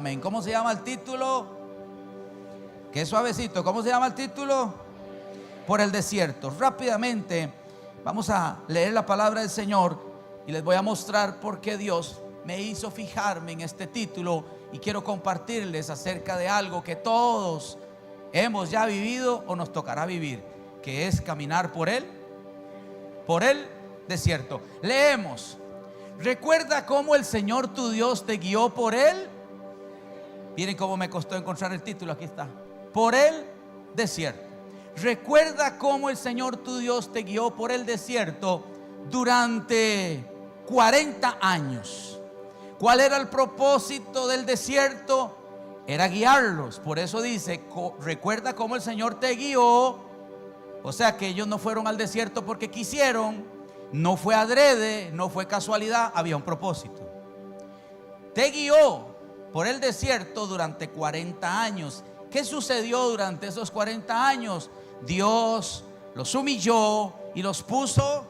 Amén. ¿Cómo se llama el título? Qué suavecito. ¿Cómo se llama el título? Por el desierto. Rápidamente vamos a leer la palabra del Señor y les voy a mostrar por qué Dios me hizo fijarme en este título, y quiero compartirles acerca de algo que todos hemos ya vivido o nos tocará vivir, que es caminar por el desierto. Leemos: recuerda cómo el Señor tu Dios te guió por él. Miren cómo me costó encontrar el título, aquí está. Por el desierto. Recuerda cómo el Señor tu Dios te guió por el desierto durante 40 años. ¿Cuál era el propósito del desierto? Era guiarlos. Por eso dice, recuerda cómo el Señor te guió. O sea que ellos no fueron al desierto porque quisieron, no fue adrede, no fue casualidad, había un propósito. Te guió por el desierto durante 40 años. ¿Qué sucedió durante esos 40 años? Dios los humilló y los puso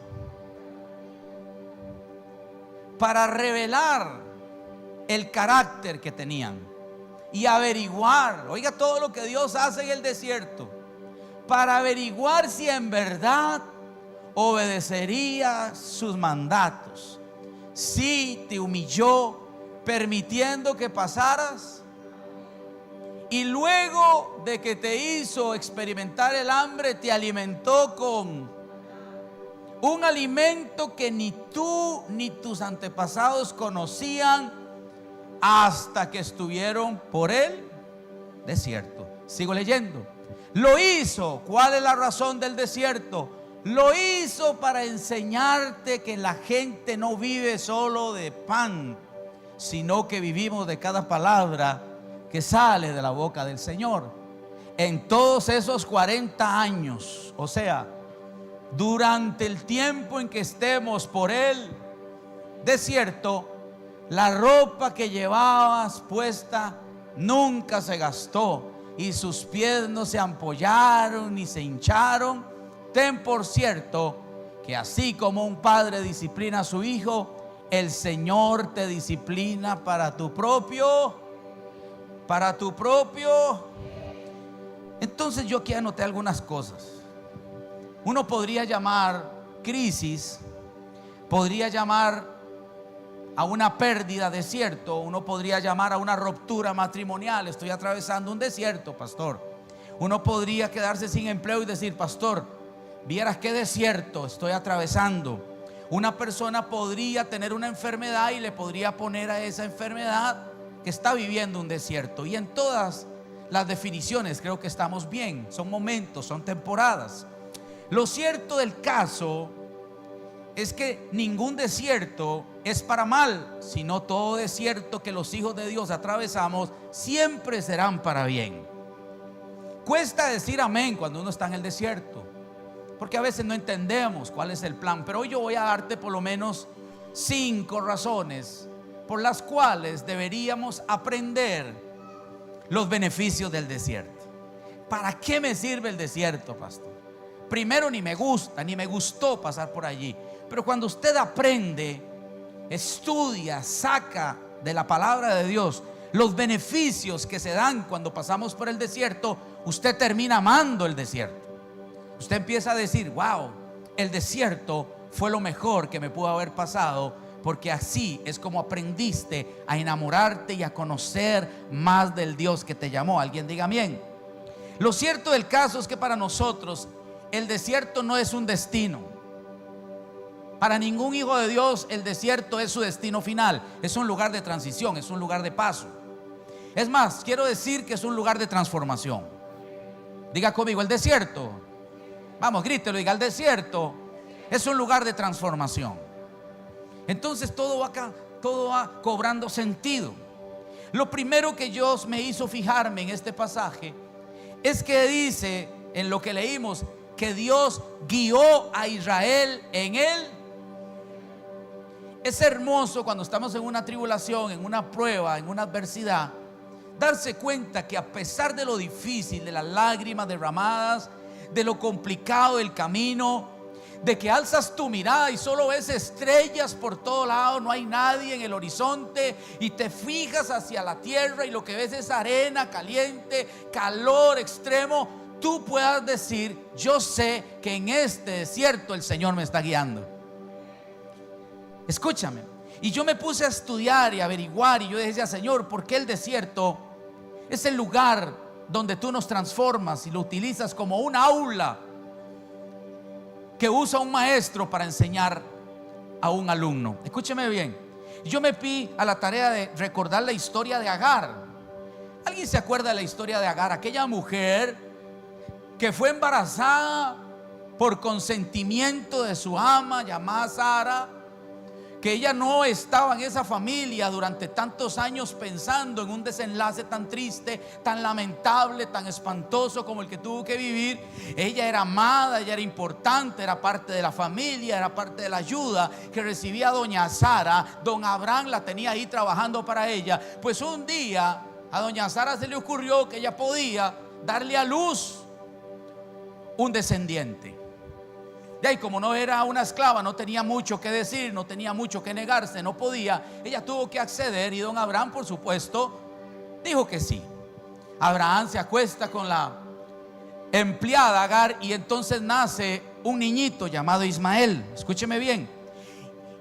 para revelar el carácter que tenían y averiguar. Oiga todo lo que Dios hace en el desierto, para averiguar si en verdad obedecería sus mandatos. Si te humilló permitiendo que pasaras, y luego de que te hizo experimentar el hambre, te alimentó con un alimento que ni tú ni tus antepasados conocían hasta que estuvieron por el desierto. Sigo leyendo. Lo hizo. ¿Cuál es la razón del desierto? Lo hizo para enseñarte que la gente no vive solo de pan, sino que vivimos de cada palabra que sale de la boca del Señor. En todos esos 40 años, o sea, durante el tiempo en que estemos por el desierto, la ropa que llevabas puesta nunca se gastó y sus pies no se ampollaron ni se hincharon. Ten por cierto que así como un padre disciplina a su hijo, el Señor te disciplina para tu propio. Entonces yo aquí anoté algunas cosas. Uno podría llamar crisis, podría llamar a una pérdida desierto, uno podría llamar a una ruptura matrimonial. Estoy atravesando un desierto, pastor. Uno podría quedarse sin empleo y decir, pastor, vieras qué desierto estoy atravesando. Una persona podría tener una enfermedad y le podría poner a esa enfermedad que está viviendo un desierto. Y en todas las definiciones creo que estamos bien. Son momentos, son temporadas. Lo cierto del caso es que ningún desierto es para mal, sino todo desierto que los hijos de Dios atravesamos siempre serán para bien. Cuesta decir amén cuando uno está en el desierto, porque a veces no entendemos cuál es el plan. Pero hoy yo voy a darte por lo menos 5 razones por las cuales deberíamos aprender los beneficios del desierto. ¿Para qué me sirve el desierto, pastor? Primero, ni me gusta, ni me gustó pasar por allí. Pero cuando usted aprende, estudia, saca de la palabra de Dios los beneficios que se dan cuando pasamos por el desierto, usted termina amando el desierto. Usted empieza a decir, wow, el desierto fue lo mejor que me pudo haber pasado, porque así es como aprendiste a enamorarte y a conocer más del Dios que te llamó. Alguien diga amén. Lo cierto del caso es que para nosotros el desierto no es un destino. Para ningún hijo de Dios el desierto es su destino final. Es un lugar de transición, es un lugar de paso. Es más, quiero decir que es un lugar de transformación. Diga conmigo, el desierto, vamos, grítelo, diga, el desierto es un lugar de transformación. Entonces todo va cobrando sentido. Lo primero que Dios me hizo fijarme en este pasaje es que dice, en lo que leímos, que Dios guió a Israel en él. Es hermoso cuando estamos en una tribulación, en una prueba, en una adversidad, darse cuenta que a pesar de lo difícil, de las lágrimas derramadas, de lo complicado del camino, de que alzas tu mirada y solo ves estrellas por todo lado, no hay nadie en el horizonte, y te fijas hacia la tierra y lo que ves es arena caliente, calor extremo, tú puedas decir: yo sé que en este desierto el Señor me está guiando. Escúchame. Y yo me puse a estudiar y a averiguar, y yo decía: Señor, ¿por qué el desierto es el lugar donde tú nos transformas y lo utilizas como un aula que usa un maestro para enseñar a un alumno? Escúcheme bien. Yo me di a la tarea de recordar la historia de Agar. ¿Alguien se acuerda de la historia de Agar? Aquella mujer que fue embarazada por consentimiento de su ama llamada Sara, que ella no estaba en esa familia durante tantos años pensando en un desenlace tan triste, tan lamentable, tan espantoso como el que tuvo que vivir. Ella era amada, ella era importante, era parte de la familia, era parte de la ayuda que recibía doña Sara. Don Abraham la tenía ahí trabajando para ella. Pues un día a doña Sara se le ocurrió que ella podía darle a luz un descendiente. Y ahí, como no era una esclava, no tenía mucho que decir, no tenía mucho que negarse, no podía. Ella tuvo que acceder, y don Abraham, por supuesto, dijo que sí. Abraham se acuesta con la empleada Agar, y entonces nace un niñito llamado Ismael. Escúcheme bien.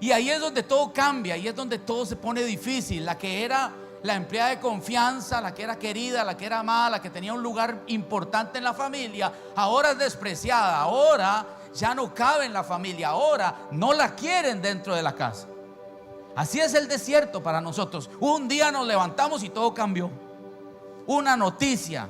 Y ahí es donde todo cambia, ahí es donde todo se pone difícil. La que era la empleada de confianza, la que era querida, la que era amada, la que tenía un lugar importante en la familia, ahora es despreciada, ahora ya no cabe en la familia, ahora no la quieren dentro de la casa. Así es el desierto para nosotros. Un día nos levantamos y todo cambió. Una noticia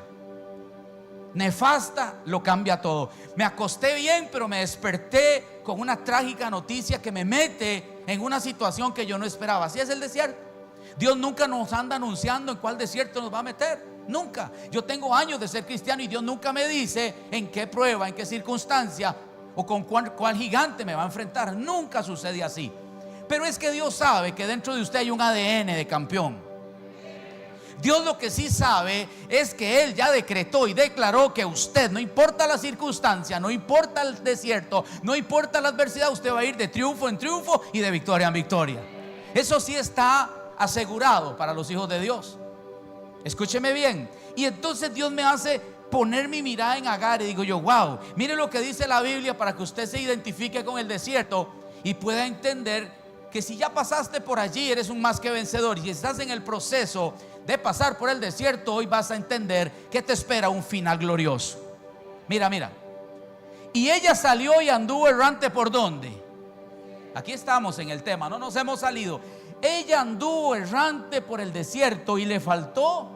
nefasta lo cambia todo. Me acosté bien, pero me desperté con una trágica noticia que me mete en una situación que yo no esperaba. Así es el desierto. Dios nunca nos anda anunciando en cuál desierto nos va a meter. Nunca. Yo tengo años de ser cristiano y Dios nunca me dice en qué prueba, en qué circunstancia o con cuál gigante me va a enfrentar. Nunca sucede así. Pero es que Dios sabe que dentro de usted hay un ADN de campeón. Dios lo que sí sabe es que Él ya decretó y declaró que usted, no importa la circunstancia, no importa el desierto, no importa la adversidad, usted va a ir de triunfo en triunfo y de victoria en victoria. Eso sí está asegurado para los hijos de Dios. Escúcheme bien. Y entonces Dios me hace poner mi mirada en Agar y digo yo: wow, mire lo que dice la Biblia, para que usted se identifique con el desierto y pueda entender que si ya pasaste por allí, eres un más que vencedor. Y si estás en el proceso de pasar por el desierto, hoy vas a entender que te espera un final glorioso. Mira. Y ella salió y anduvo errante. ¿Por dónde? Aquí estamos en el tema, no nos hemos salido. Ella anduvo errante por el desierto y le faltó,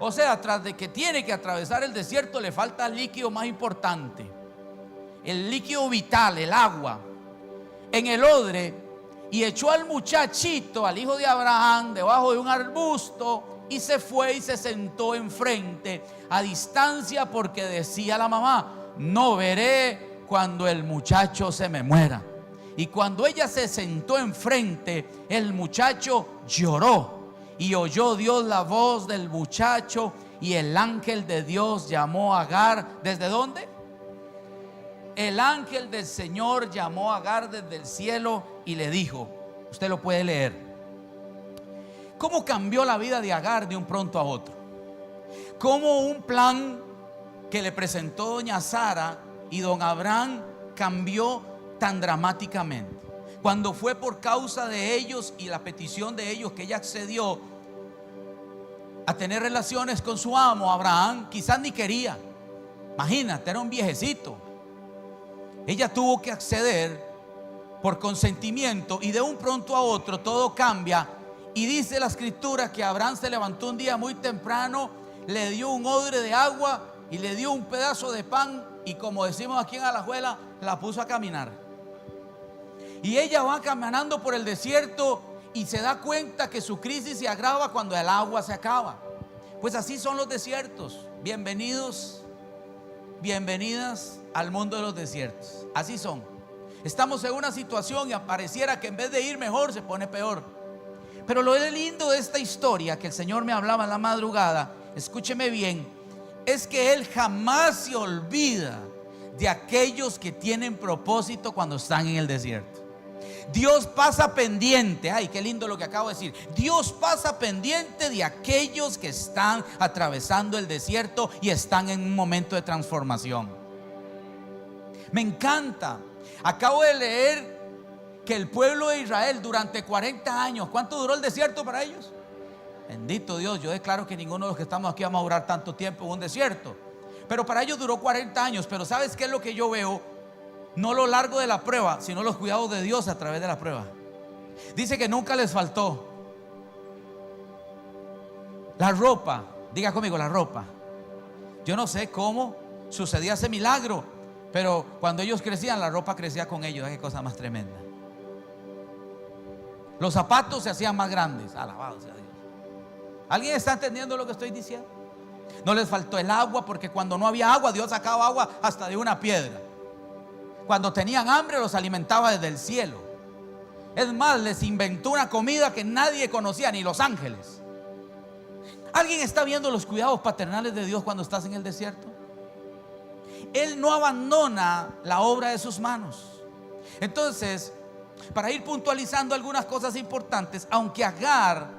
o sea, tras de que tiene que atravesar el desierto, le falta el líquido más importante, el líquido vital, el agua, en el odre, y echó al muchachito, al hijo de Abraham, debajo de un arbusto, y se fue y se sentó enfrente, a distancia, porque decía la mamá: no veré cuando el muchacho se me muera. Y cuando ella se sentó enfrente, el muchacho lloró. Y oyó Dios la voz del muchacho, y el ángel de Dios llamó a Agar. ¿Desde dónde? El ángel del Señor llamó a Agar desde el cielo y le dijo, usted lo puede leer, cómo cambió la vida de Agar de un pronto a otro. Cómo un plan que le presentó doña Sara y don Abraham cambió tan dramáticamente. Cuando fue por causa de ellos y la petición de ellos que ella accedió a tener relaciones con su amo, Abraham quizás ni quería. Imagínate, era un viejecito. Ella tuvo que acceder por consentimiento, y de un pronto a otro todo cambia. Y dice la escritura que Abraham se levantó un día muy temprano, le dio un odre de agua y le dio un pedazo de pan, y como decimos aquí en Alajuela, la puso a caminar. Y ella va caminando por el desierto y se da cuenta que su crisis se agrava cuando el agua se acaba. Pues así son los desiertos. Bienvenidos, bienvenidas al mundo de los desiertos. Así son. Estamos en una situación y pareciera que en vez de ir mejor se pone peor. Pero lo lindo de esta historia que el Señor me hablaba en la madrugada, escúcheme bien, es que Él jamás se olvida de aquellos que tienen propósito cuando están en el desierto. Dios pasa pendiente, ay, qué lindo lo que acabo de decir. Dios pasa pendiente de aquellos que están atravesando el desierto y están en un momento de transformación. Me encanta. Acabo de leer que el pueblo de Israel durante 40 años, ¿cuánto duró el desierto para ellos? Bendito Dios, yo declaro que ninguno de los que estamos aquí vamos a durar tanto tiempo en un desierto. Pero para ellos duró 40 años. Pero ¿sabes qué es lo que yo veo? No lo largo de la prueba, sino los cuidados de Dios a través de la prueba. Dice que nunca les faltó la ropa. Diga conmigo, la ropa. Yo no sé cómo sucedía ese milagro, pero cuando ellos crecían, la ropa crecía con ellos. Qué cosa más tremenda. Los zapatos se hacían más grandes. Alabado sea Dios. ¿Alguien está entendiendo lo que estoy diciendo? No les faltó el agua, porque cuando no había agua, Dios sacaba agua hasta de una piedra. Cuando tenían hambre, los alimentaba desde el cielo. Es más, les inventó una comida que nadie conocía, ni los ángeles. ¿Alguien está viendo los cuidados paternales de Dios cuando estás en el desierto? Él no abandona la obra de sus manos. Entonces, para ir puntualizando algunas cosas importantes, aunque Agar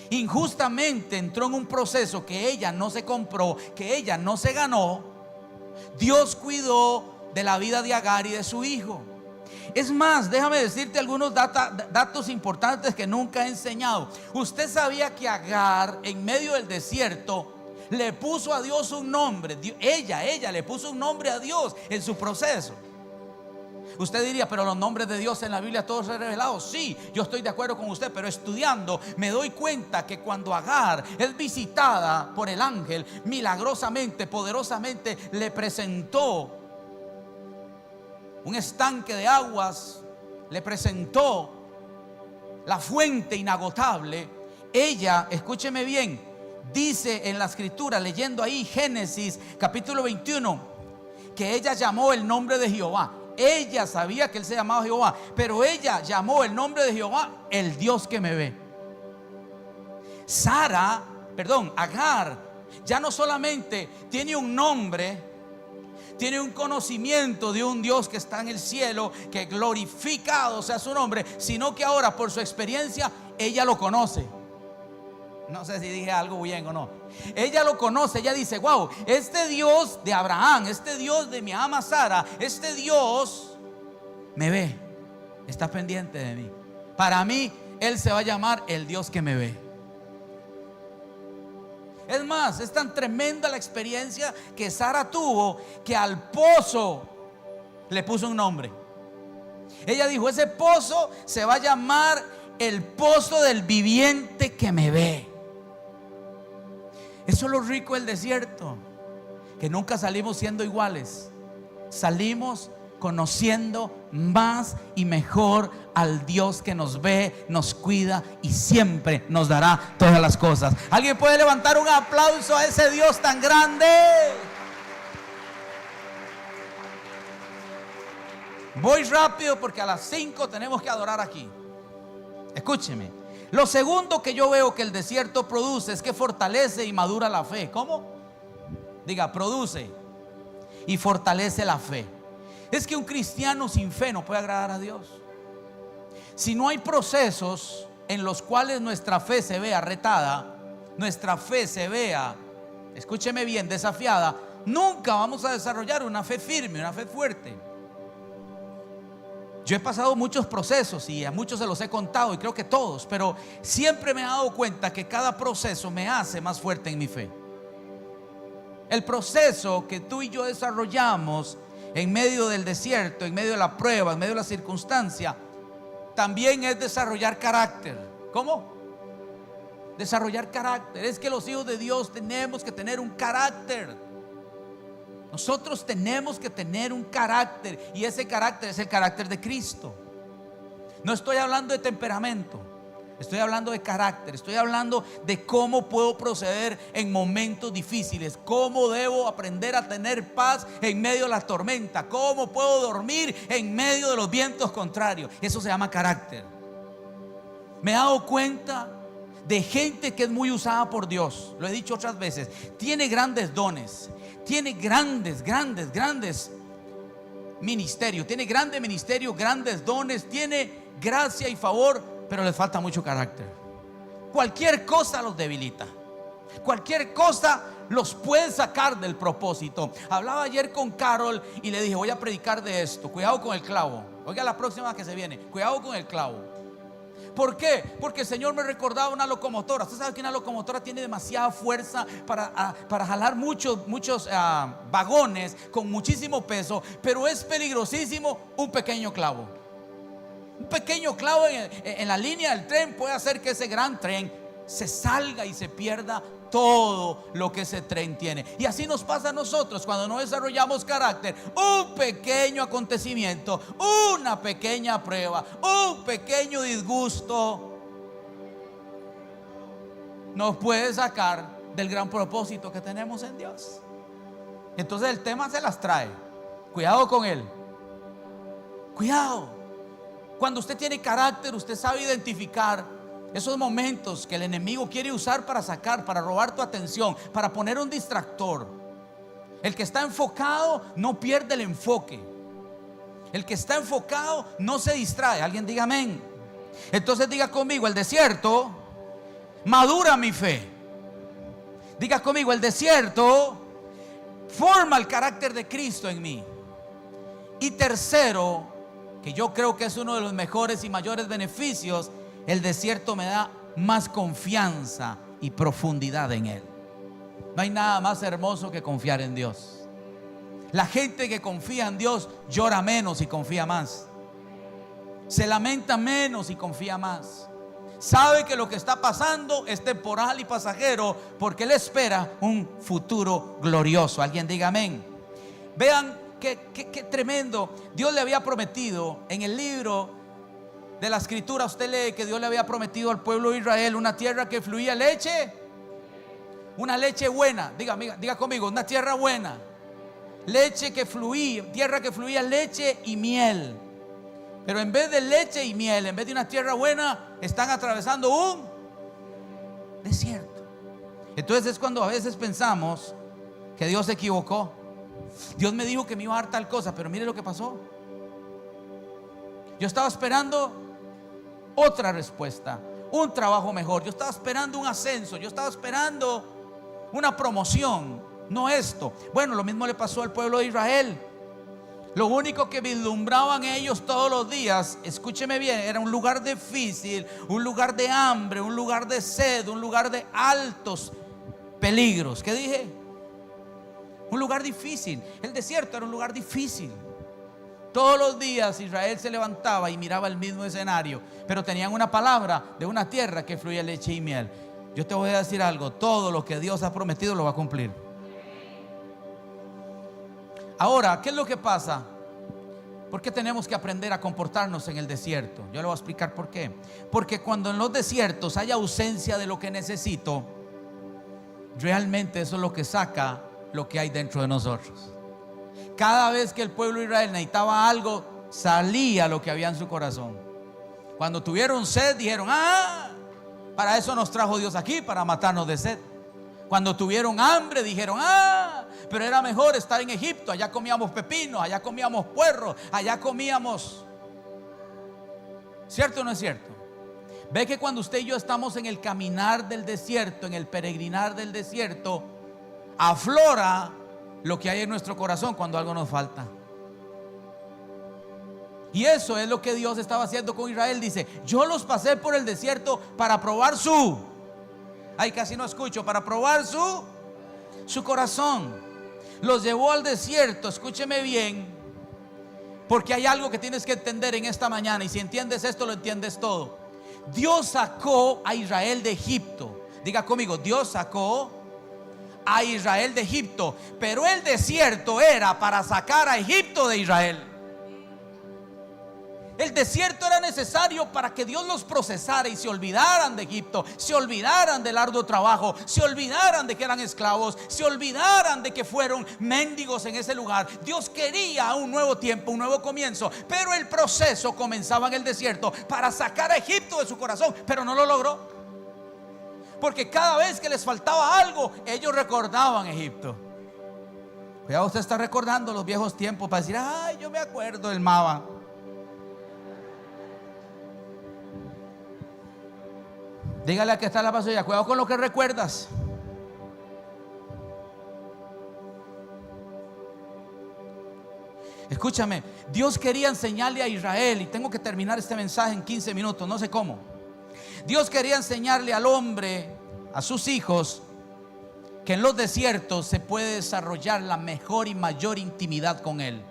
injustamente entró en un proceso que ella no se compró, que ella no se ganó, Dios cuidó de la vida de Agar y de su hijo. Es más, déjame decirte algunos datos importantes que nunca he enseñado. Usted sabía que Agar, en medio del desierto, le puso a Dios un nombre. Ella le puso un nombre a Dios en su proceso. Usted diría, pero los nombres de Dios en la Biblia todos son revelados. Sí, yo estoy de acuerdo con usted, pero estudiando me doy cuenta que cuando Agar es visitada por el ángel, milagrosamente, poderosamente le presentó un estanque de aguas, le presentó la fuente inagotable. Ella, escúcheme bien, dice en la escritura, leyendo ahí Génesis capítulo 21, que ella llamó el nombre de Jehová. Ella sabía que él se llamaba Jehová, pero ella llamó el nombre de Jehová el Dios que me ve. Agar ya no solamente tiene un nombre, tiene un conocimiento de un Dios que está en el cielo, que glorificado sea su nombre, sino que ahora por su experiencia ella lo conoce. No sé si dije algo bien o no. Ella lo conoce, ella dice, wow, este Dios de Abraham, este Dios de mi ama Sara, este Dios me ve, está pendiente de mí. Para mí, Él se va a llamar el Dios que me ve. Es más, es tan tremenda la experiencia que Sara tuvo, que al pozo le puso un nombre. Ella dijo, ese pozo se va a llamar el pozo del viviente que me ve. Eso es lo rico del desierto, que nunca salimos siendo iguales. Salimos conociendo más y mejor al Dios que nos ve, nos cuida y siempre nos dará todas las cosas. ¿Alguien puede levantar un aplauso a ese Dios tan grande? Voy rápido porque a las 5 tenemos que adorar aquí. Escúcheme. Lo segundo que yo veo que el desierto produce es que fortalece y madura la fe. ¿Cómo? Diga, produce y fortalece la fe. Es que un cristiano sin fe no puede agradar a Dios. Si no hay procesos en los cuales nuestra fe se vea retada, nuestra fe se vea, escúcheme bien, desafiada, nunca vamos a desarrollar una fe firme, una fe fuerte. Yo he pasado muchos procesos y a muchos se los he contado y creo que todos, pero siempre me he dado cuenta que cada proceso me hace más fuerte en mi fe. El proceso que tú y yo desarrollamos en medio del desierto, en medio de la prueba, en medio de la circunstancia, también es desarrollar carácter. ¿Cómo? Desarrollar carácter. Es que los hijos de Dios tenemos que tener un carácter. Nosotros tenemos que tener un carácter, y ese carácter es el carácter de Cristo. No estoy hablando de temperamento, estoy hablando de carácter. Estoy hablando de cómo puedo proceder en momentos difíciles, cómo debo aprender a tener paz en medio de la tormenta, cómo puedo dormir en medio de los vientos contrarios. Eso se llama carácter. Me he dado cuenta de gente que es muy usada por Dios. Lo he dicho otras veces, tiene grandes dones, tiene grandes ministerio, tiene grande ministerio, grandes dones, tiene gracia y favor, pero les falta mucho carácter. Cualquier cosa los debilita. Cualquier cosa los puede sacar del propósito. Hablaba ayer con Carol y le dije, voy a predicar de esto. Cuidado con el clavo. Oiga la próxima que se viene. Cuidado con el clavo. ¿Por qué? Porque el Señor me recordaba una locomotora. Usted sabe que una locomotora tiene demasiada fuerza para jalar muchos vagones con muchísimo peso, pero es peligrosísimo un pequeño clavo. Un pequeño clavo en la línea del tren puede hacer que ese gran tren se salga y se pierda todo lo que ese tren tiene. Y así nos pasa a nosotros cuando no desarrollamos carácter. Un pequeño acontecimiento, una pequeña prueba, un pequeño disgusto nos puede sacar del gran propósito que tenemos en Dios. Entonces el tema se las trae. Cuidado con él. Cuidado. Cuando usted tiene carácter, usted sabe identificar esos momentos que el enemigo quiere usar para sacar, para robar tu atención, para poner un distractor. El que está enfocado no pierde el enfoque. El que está enfocado no se distrae. Alguien diga amén. Entonces diga conmigo, el desierto madura mi fe. Diga conmigo, el desierto forma el carácter de Cristo en mí. Y tercero, que yo creo que es uno de los mejores y mayores beneficios, el desierto me da más confianza y profundidad en Él. No hay nada más hermoso que confiar en Dios. La gente que confía en Dios llora menos y confía más. Se lamenta menos y confía más. Sabe que lo que está pasando es temporal y pasajero, porque Él espera un futuro glorioso. Alguien diga amén. Vean qué tremendo. Dios le había prometido en el libro de la escritura, usted lee que Dios le había prometido al pueblo de Israel una tierra que fluía leche, una leche buena. Diga conmigo, una tierra buena, leche que fluía, tierra que fluía leche y miel. Pero en vez de leche y miel, en vez de una tierra buena, están atravesando un desierto. Entonces es cuando a veces pensamos que Dios se equivocó. Dios me dijo que me iba a dar tal cosa, pero mire lo que pasó. Yo estaba esperando otra respuesta, un trabajo mejor. Yo estaba esperando un ascenso. Yo estaba esperando una promoción, no esto. Bueno, lo mismo le pasó al pueblo de Israel. Lo único que vislumbraban ellos todos los días, escúcheme bien, era un lugar difícil, un lugar de hambre, un lugar de sed, un lugar de altos peligros. ¿Qué dije? Un lugar difícil. El desierto era un lugar difícil. Todos los días Israel se levantaba y miraba el mismo escenario, pero tenían una palabra de una tierra que fluía leche y miel. Yo te voy a decir algo, todo lo que Dios ha prometido lo va a cumplir. Ahora, ¿qué es lo que pasa? ¿Por qué tenemos que aprender a comportarnos en el desierto? Yo le voy a explicar por qué. Porque cuando en los desiertos hay ausencia de lo que necesito, realmente eso es lo que saca lo que hay dentro de nosotros. Cada vez que el pueblo de Israel necesitaba algo, salía lo que había en su corazón. Cuando tuvieron sed, dijeron: para eso nos trajo Dios aquí, para matarnos de sed. Cuando tuvieron hambre, dijeron: pero era mejor estar en Egipto. Allá comíamos pepinos, allá comíamos puerros, allá comíamos. ¿Cierto o no es cierto? Ve que cuando usted y yo estamos en el caminar del desierto, en el peregrinar del desierto, aflora lo que hay en nuestro corazón cuando algo nos falta. Y eso es lo que Dios estaba haciendo con Israel. Dice: yo los pasé por el desierto para probar casi no escucho, para probar su corazón. Los llevó al desierto, escúcheme bien, porque hay algo que tienes que entender en esta mañana, y si entiendes esto, lo entiendes todo. Dios sacó a Israel de Egipto. Diga conmigo: Dios sacó a Israel de Egipto, pero el desierto era para sacar a Egipto de Israel. El desierto era necesario para que Dios los procesara y se olvidaran de Egipto, se olvidaran del arduo trabajo, se olvidaran de que eran esclavos, se olvidaran de que fueron mendigos en ese lugar. Dios quería un nuevo tiempo, un nuevo comienzo, pero el proceso comenzaba en el desierto para sacar a Egipto de su corazón, pero no lo logró. Porque cada vez que les faltaba algo, ellos recordaban Egipto. Ya usted está recordando los viejos tiempos para decir, ay, yo me acuerdo del Mava. Dígale a que está la pasilla, cuidado con lo que recuerdas. Escúchame, Dios quería enseñarle a Israel, y tengo que terminar este mensaje en 15 minutos, no sé cómo. Dios quería enseñarle al hombre, a sus hijos, que en los desiertos se puede desarrollar la mejor y mayor intimidad con Él.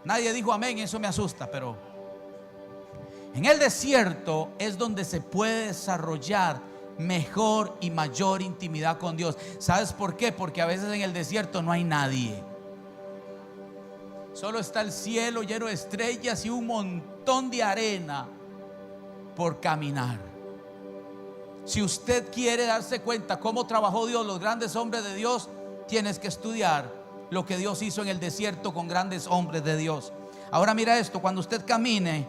Nadie dijo amén, eso me asusta, pero en el desierto es donde se puede desarrollar mejor y mayor intimidad con Dios. ¿Sabes por qué? Porque a veces en el desierto no hay nadie. Solo está el cielo lleno de estrellas y un montón de arena por caminar. Si usted quiere darse cuenta cómo trabajó Dios, los grandes hombres de Dios, tienes que estudiar lo que Dios hizo en el desierto con grandes hombres de Dios. Ahora mira esto, cuando usted camine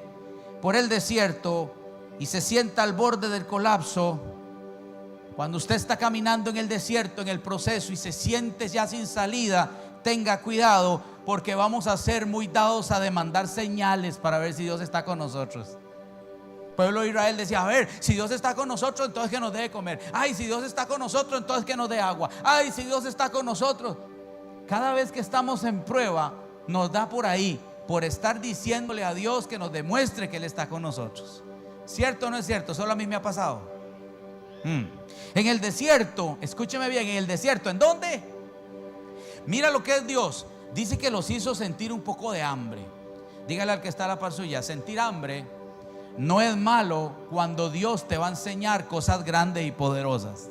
por el desierto y se sienta al borde del colapso, cuando usted está caminando en el desierto, en el proceso, y se siente ya sin salida, tenga cuidado, porque vamos a ser muy dados a demandar señales para ver si Dios está con nosotros. El pueblo de Israel decía, a ver, si Dios está con nosotros, entonces que nos dé de comer. Ay, si Dios está con nosotros, entonces que nos dé agua. Ay, si Dios está con nosotros. Cada vez que estamos en prueba, nos da por ahí, por estar diciéndole a Dios que nos demuestre que Él está con nosotros. ¿Cierto o no es cierto? Solo a mí me ha pasado. En el desierto, escúcheme bien, en el desierto, ¿en dónde? Mira lo que es Dios. Dice que los hizo sentir un poco de hambre. Dígale al que está a la par suya, sentir hambre no es malo cuando Dios te va a enseñar cosas grandes y poderosas.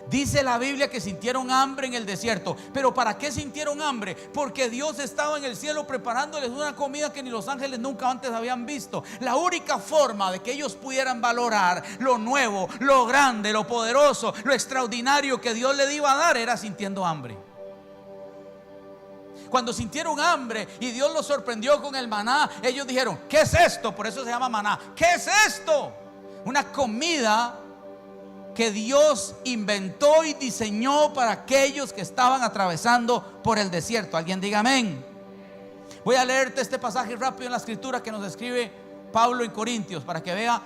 Dice la Biblia que sintieron hambre en el desierto. ¿Pero para qué sintieron hambre? Porque Dios estaba en el cielo preparándoles una comida que ni los ángeles nunca antes habían visto. La única forma de que ellos pudieran valorar lo nuevo, lo grande, lo poderoso, lo extraordinario que Dios les iba a dar era sintiendo hambre. Cuando sintieron hambre y Dios los sorprendió con el maná, ellos dijeron, ¿qué es esto? Por eso se llama maná. ¿Qué es esto? Una comida que Dios inventó y diseñó para aquellos que estaban atravesando por el desierto. Alguien diga amén. Voy a leerte este pasaje rápido en la escritura que nos escribe Pablo en Corintios, para que vea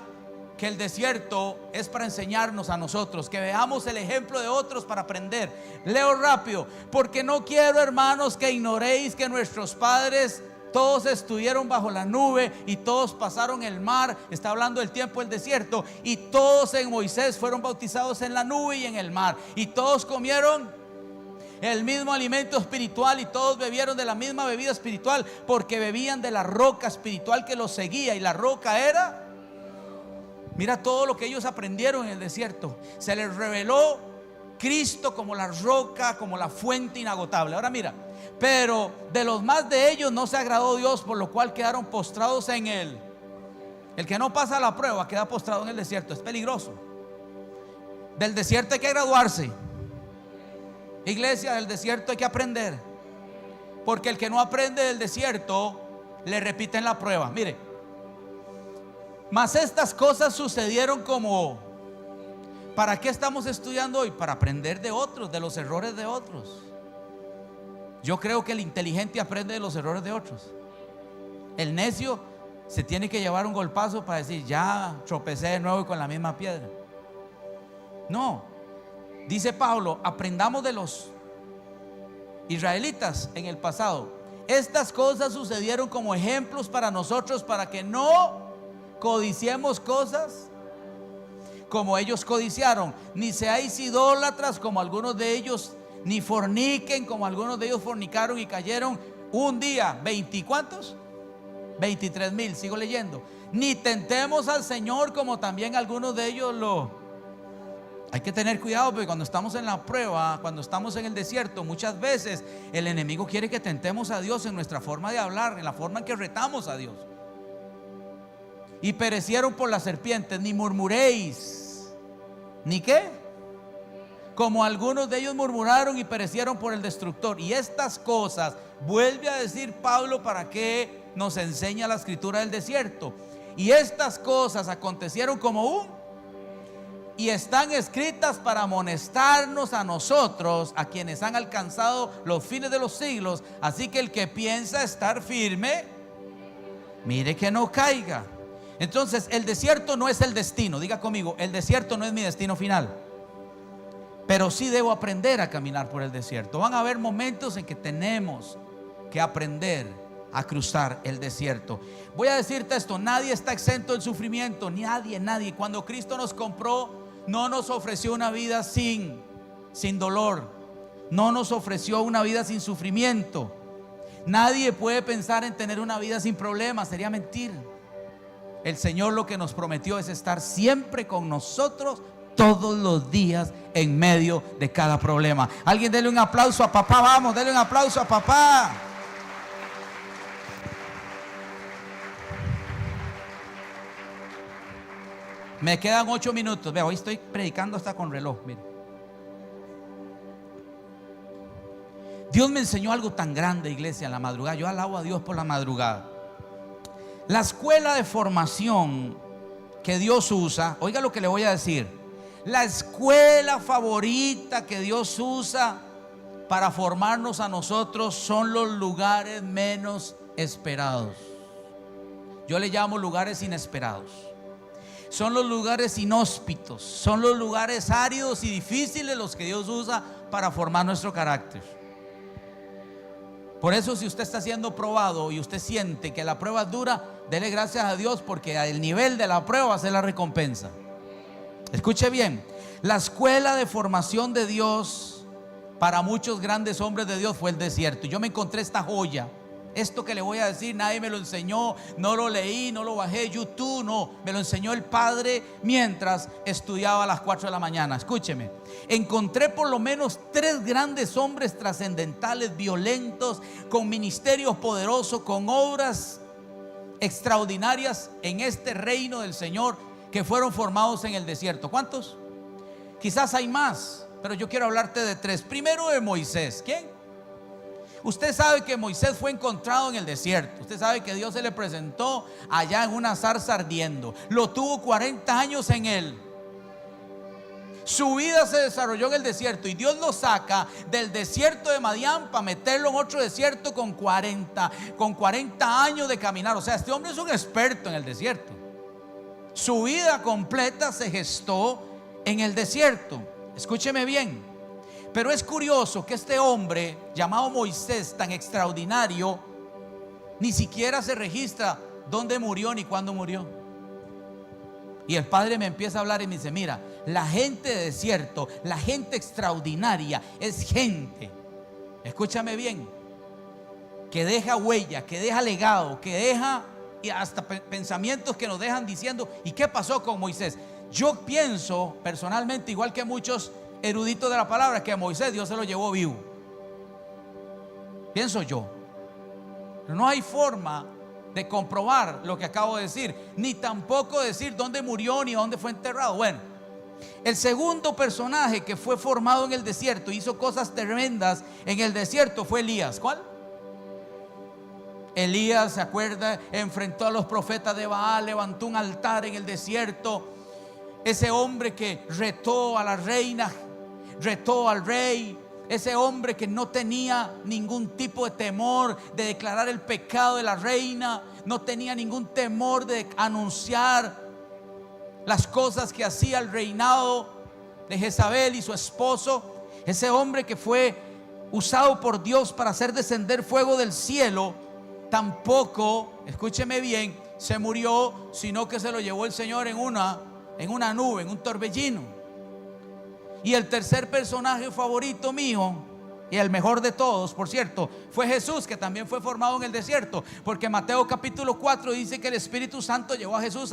que el desierto es para enseñarnos a nosotros, que veamos el ejemplo de otros para aprender. Leo rápido: porque no quiero, hermanos, que ignoréis que nuestros padres todos estuvieron bajo la nube y todos pasaron el mar. Está hablando del tiempo del desierto. Y todos en Moisés fueron bautizados en la nube y en el mar. Y todos comieron el mismo alimento espiritual y todos bebieron de la misma bebida espiritual, porque bebían de la roca espiritual que los seguía. Y la roca era... Mira todo lo que ellos aprendieron en el desierto. Se les reveló Cristo como la roca, como la fuente inagotable. Ahora mira: pero de los más de ellos no se agradó Dios, por lo cual quedaron postrados en él. El que no pasa la prueba queda postrado en el desierto. Es peligroso. Del desierto hay que graduarse. Iglesia, del desierto hay que aprender, porque el que no aprende del desierto le repiten la prueba. Mire: mas estas cosas sucedieron como... ¿Para qué estamos estudiando hoy? Para aprender de otros, de los errores de otros. Yo creo que el inteligente aprende de los errores de otros. El necio se tiene que llevar un golpazo para decir, ya tropecé de nuevo y con la misma piedra. No, dice Pablo, aprendamos de los israelitas en el pasado. Estas cosas sucedieron como ejemplos para nosotros, para que no codiciemos cosas como ellos codiciaron, ni seáis idólatras como algunos de ellos, ni forniquen como algunos de ellos fornicaron y cayeron un día. ¿20 cuántos? 23,000. Sigo leyendo. Ni tentemos al Señor como también algunos de ellos lo... Hay que tener cuidado, porque cuando estamos en la prueba, cuando estamos en el desierto, muchas veces el enemigo quiere que tentemos a Dios en nuestra forma de hablar, en la forma en que retamos a Dios. Y perecieron por las serpientes. Ni murmuréis. ¿Ni qué? Como algunos de ellos murmuraron y perecieron por el destructor. Y estas cosas, vuelve a decir Pablo, para que nos enseña la escritura del desierto. Y estas cosas acontecieron como un... y están escritas para amonestarnos a nosotros, a quienes han alcanzado los fines de los siglos. Así que el que piensa estar firme, mire que no caiga. Entonces el desierto no es el destino. Diga conmigo, el desierto no es mi destino final, pero sí debo aprender a caminar por el desierto. Van a haber momentos en que tenemos que aprender a cruzar el desierto. Voy a decirte esto: nadie está exento del sufrimiento. Nadie. Cuando Cristo nos compró, no nos ofreció una vida sin dolor. No nos ofreció una vida sin sufrimiento. Nadie puede pensar en tener una vida sin problemas. Sería mentir. El Señor lo que nos prometió es estar siempre con nosotros todos los días en medio de cada problema. Alguien dele un aplauso a papá. Vamos, dele un aplauso a papá. Me quedan 8 minutos. Vea, hoy estoy predicando hasta con reloj. Mire. Dios me enseñó algo tan grande, iglesia, en la madrugada. Yo alabo a Dios por la madrugada. La escuela de formación que Dios usa, oiga lo que le voy a decir. La escuela favorita que Dios usa para formarnos a nosotros son los lugares menos esperados. Yo le llamo lugares inesperados. Son los lugares inhóspitos, son los lugares áridos y difíciles los que Dios usa para formar nuestro carácter. Por eso, si usted está siendo probado y usted siente que la prueba es dura, dele gracias a Dios, porque el nivel de la prueba va a ser la recompensa. Escuche bien, la escuela de formación de Dios para muchos grandes hombres de Dios fue el desierto. Y yo me encontré esta joya. Esto que le voy a decir, nadie me lo enseñó, no lo leí, no lo bajé de YouTube, no, me lo enseñó el Padre mientras estudiaba a las 4 de la mañana. Escúcheme, encontré por lo menos 3 grandes hombres trascendentales, violentos, con ministerios poderosos, con obras extraordinarias en este reino del Señor, que fueron formados en el desierto. ¿Cuántos? Quizás hay más, pero yo quiero hablarte de 3. Primero, de Moisés. ¿Quién? Usted sabe que Moisés fue encontrado en el desierto. Usted sabe que Dios se le presentó allá en una zarza ardiendo. Lo tuvo 40 años en él. Su vida se desarrolló en el desierto, y Dios lo saca del desierto de Madián para meterlo en otro desierto con 40 años de caminar. O sea, este hombre es un experto en el desierto. Su vida completa se gestó en el desierto. Escúcheme bien. Pero es curioso que este hombre llamado Moisés, tan extraordinario, ni siquiera se registra dónde murió ni cuándo murió. Y el Padre me empieza a hablar y me dice: mira, la gente de desierto, la gente extraordinaria, es gente, escúchame bien, que deja huella, que deja legado, que deja y hasta pensamientos que nos dejan diciendo: ¿y qué pasó con Moisés? Yo pienso personalmente, igual que muchos eruditos de la palabra, que a Moisés Dios se lo llevó vivo. Pienso yo. Pero no hay forma de comprobar lo que acabo de decir, ni tampoco decir dónde murió ni dónde fue enterrado. Bueno, el segundo personaje que fue formado en el desierto, hizo cosas tremendas en el desierto, fue Elías. ¿Cuál? Elías, ¿se acuerda? Enfrentó a los profetas de Baal, levantó un altar en el desierto. Ese hombre que retó a la reina, retó al rey. Ese hombre que no tenía ningún tipo de temor de declarar el pecado de la reina, no tenía ningún temor de anunciar las cosas que hacía el reinado de Jezabel y su esposo. Ese hombre que fue usado por Dios para hacer descender fuego del cielo, tampoco, escúcheme bien, se murió, sino que se lo llevó el Señor en una nube, en un torbellino. Y el tercer personaje favorito mío, y el mejor de todos, por cierto, fue Jesús, que también fue formado en el desierto, porque Mateo capítulo 4 dice que el Espíritu Santo llevó a Jesús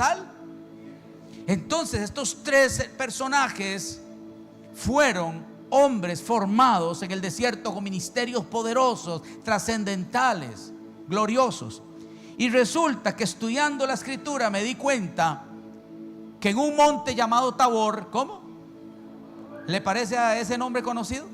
Entonces estos 3 personajes fueron hombres formados en el desierto con ministerios poderosos, trascendentales, gloriosos. Y resulta que estudiando la escritura me di cuenta que en un monte llamado Tabor, ¿cómo? ¿Le parece a ese nombre conocido?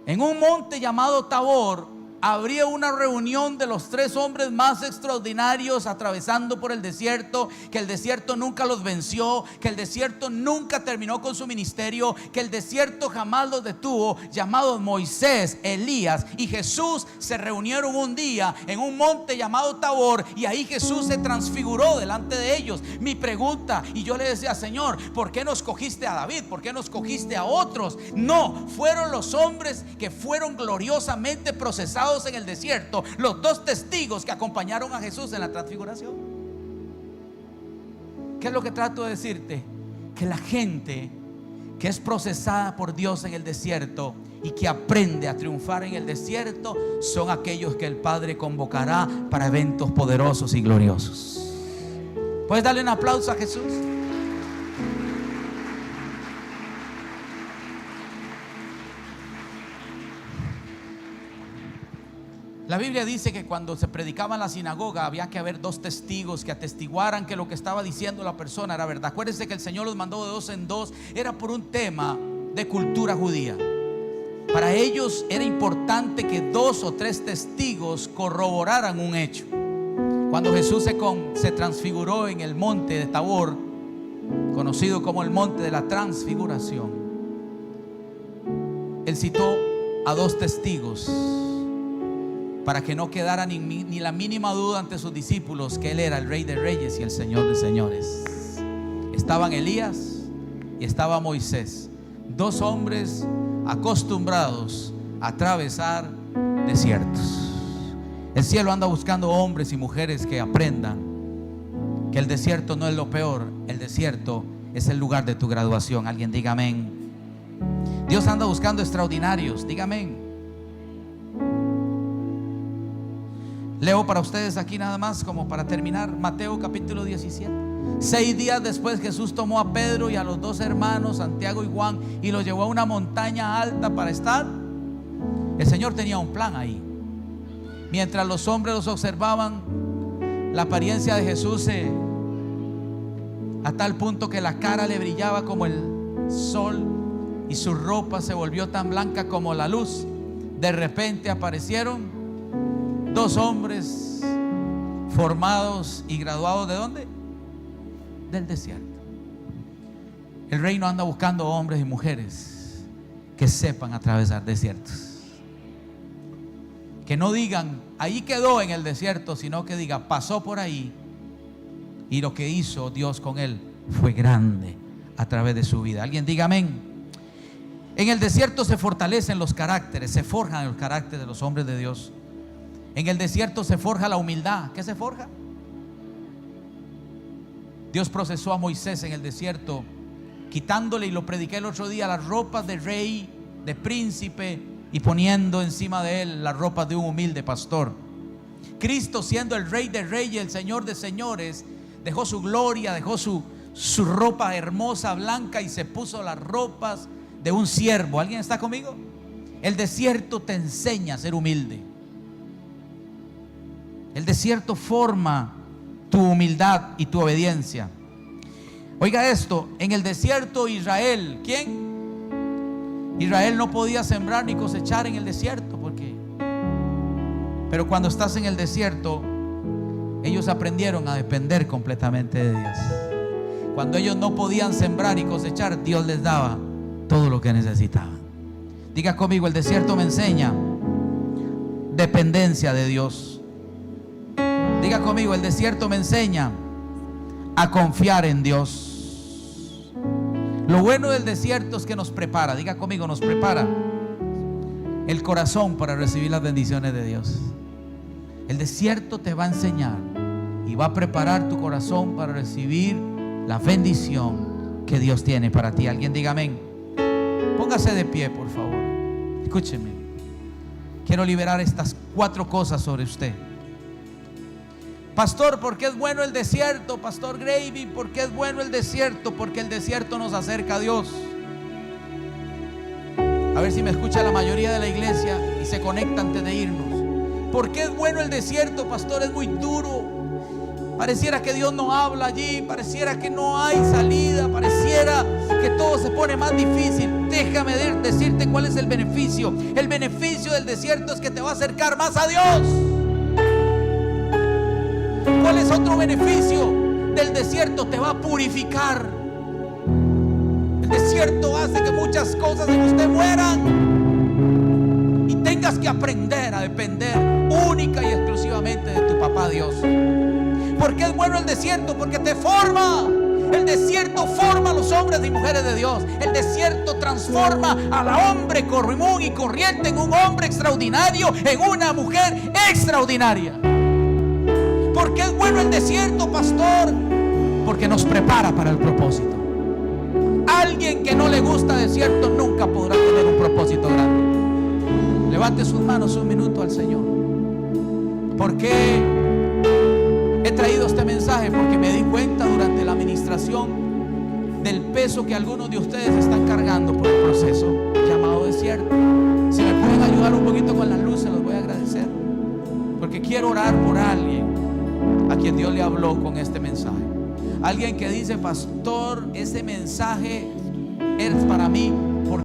En un monte llamado Tabor habría una reunión de los 3 hombres más extraordinarios atravesando por el desierto, que el desierto nunca los venció, que el desierto nunca terminó con su ministerio, que el desierto jamás los detuvo, llamados Moisés, Elías y Jesús. Se reunieron un día en un monte llamado Tabor, y ahí Jesús se transfiguró delante de ellos. Mi pregunta, y yo le decía: Señor, ¿por qué no escogiste a David? ¿Por qué no escogiste a otros? No, fueron los hombres que fueron gloriosamente procesados en el desierto, los 2 testigos que acompañaron a Jesús en la transfiguración. ¿Qué es lo que trato de decirte? Que la gente que es procesada por Dios en el desierto y que aprende a triunfar en el desierto son aquellos que el Padre convocará para eventos poderosos y gloriosos. ¿Puedes darle un aplauso a Jesús? La Biblia dice que cuando se predicaba en la sinagoga había que haber 2 testigos que atestiguaran que lo que estaba diciendo la persona era verdad. Acuérdense que el Señor los mandó de 2 en 2. Era por un tema de cultura judía. Para ellos era importante que 2 o 3 testigos corroboraran un hecho. Cuando Jesús se transfiguró en el monte de Tabor, conocido como el monte de la transfiguración, Él citó a 2 testigos para que no quedara ni la mínima duda ante sus discípulos que Él era el Rey de Reyes y el Señor de Señores. Estaban Elías y estaba Moisés, 2 hombres acostumbrados a atravesar desiertos. El cielo anda buscando hombres y mujeres que aprendan que el desierto no es lo peor, el desierto es el lugar de tu graduación. Alguien diga amén. Dios anda buscando extraordinarios, diga amén. Leo para ustedes aquí nada más como para terminar, Mateo capítulo 17. 6 días después Jesús tomó a Pedro y a los 2 hermanos, Santiago y Juan, y los llevó a una montaña alta para estar. El Señor tenía un plan ahí. Mientras los hombres los observaban, la apariencia de Jesús a tal punto que la cara le brillaba como el sol y su ropa se volvió tan blanca como la luz. De repente aparecieron 2 hombres formados y graduados ¿de dónde? Del desierto. El reino anda buscando hombres y mujeres que sepan atravesar desiertos. Que no digan ahí quedó en el desierto, sino que diga pasó por ahí y lo que hizo Dios con él fue grande a través de su vida. Alguien diga amén. En el desierto se fortalecen los caracteres, se forjan los caracteres de los hombres de Dios. En el desierto se forja la humildad. ¿Qué se forja? Dios procesó a Moisés en el desierto, quitándole, y lo prediqué el otro día, las ropas de rey, de príncipe, y poniendo encima de él las ropas de un humilde pastor. Cristo, siendo el Rey de Reyes y el Señor de Señores, dejó su gloria, dejó su ropa hermosa, blanca, y se puso las ropas de un siervo. ¿Alguien está conmigo? El desierto te enseña a ser humilde. El desierto forma tu humildad y tu obediencia. Oiga esto, en el desierto Israel, ¿quién? Israel no podía sembrar ni cosechar en el desierto, pero cuando estás en el desierto, ellos aprendieron a depender completamente de Dios. Cuando ellos no podían sembrar y cosechar, Dios les daba todo lo que necesitaban. Diga conmigo, el desierto me enseña dependencia de Dios. Diga conmigo, el desierto me enseña a confiar en Dios. Lo bueno del desierto es que nos prepara. Diga conmigo, nos prepara el corazón para recibir las bendiciones de Dios. El desierto te va a enseñar y va a preparar tu corazón para recibir la bendición que Dios tiene para ti. Alguien diga amén. Póngase de pie, por favor. Escúcheme. Quiero liberar estas 4 cosas sobre usted. Pastor, ¿por qué es bueno el desierto? Pastor Gravy, ¿por qué es bueno el desierto? Porque el desierto nos acerca a Dios. A ver si me escucha la mayoría de la iglesia y se conecta antes de irnos. ¿Por qué es bueno el desierto, pastor? Es muy duro. Pareciera que Dios no habla allí, pareciera que no hay salida, pareciera que todo se pone más difícil. Déjame decirte cuál es el beneficio. El beneficio del desierto es que te va a acercar más a Dios. ¿Cuál es otro beneficio del desierto? Te va a purificar. El desierto hace que muchas cosas en usted mueran y tengas que aprender a depender única y exclusivamente de tu papá Dios. ¿Por qué es bueno el desierto? Porque te forma. El desierto forma a los hombres y mujeres de Dios. El desierto transforma al hombre común y corriente en un hombre extraordinario, en una mujer extraordinaria. ¿Por qué es bueno el desierto, pastor? Porque nos prepara para el propósito. Alguien que no le gusta desierto nunca podrá tener un propósito grande. Levante sus manos un minuto al Señor. ¿Por qué he traído este mensaje? Porque me di cuenta durante la administración del peso que algunos de ustedes están cargando por el proceso llamado desierto. Si me pueden ayudar un poquito con las luces, los voy a agradecer, porque quiero orar por alguien a quien Dios le habló con este mensaje. Alguien que dice: pastor, ese mensaje es para mí